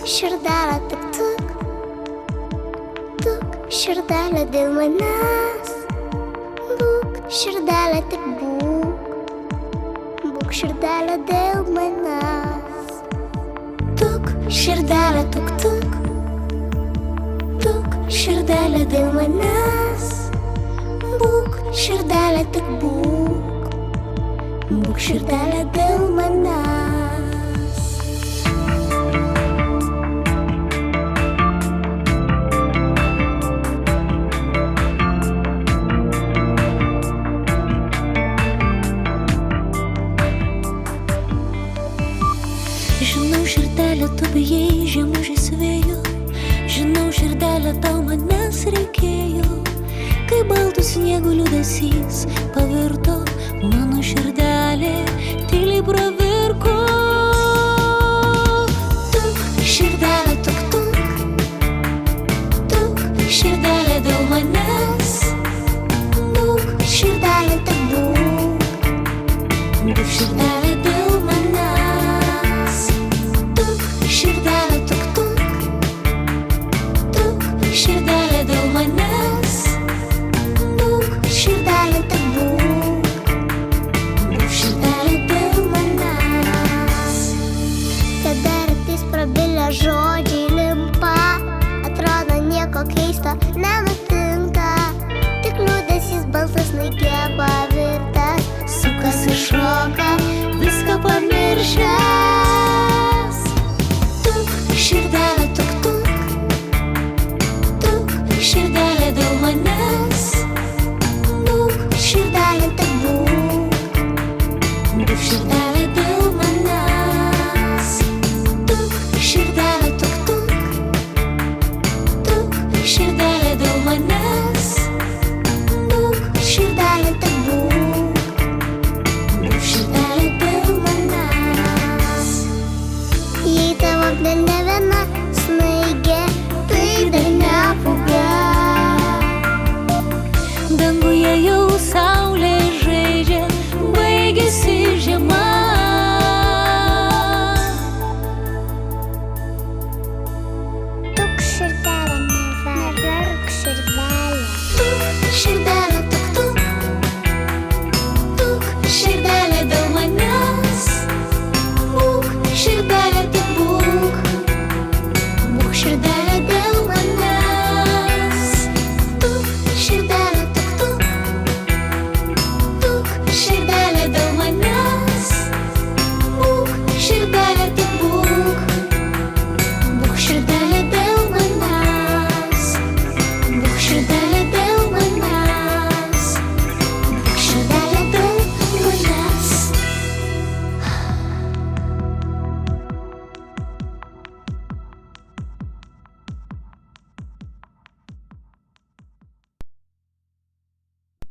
širdelė tik tuk, tuk, širdelė dėl manęs. Būk, širdelė tik būk, būk, širdelė dėl manęs. Tuk, širdelė tuk, tuk, tuk, širdelė dėl manęs. Būk, širdelė tik būk, būk, širdelė dėl manęs. Žinau, širdelė, tu bijai žiemužės vėjų. Žinau, širdelė, tau manęs reikėjo. Kai baltų sniegų liūdesys pavirto, mano širdelė tyliai pravirko. Tuk, širdelė, tuk, tuk, tuk, širdelė dėl manęs. Būk, širdelė, tik būk, būk, širdelė dėl manęs. Tuk, širdelė, tuk, tuk, tuk, širdelė dėl manęs. Būk, širdelė, tik būk, būk, širdelė dėl manęs. Tada raktais prabilę žodžiai limpa, atrodo nieko keisto nenutinka, tik liūdesys balsas naigė.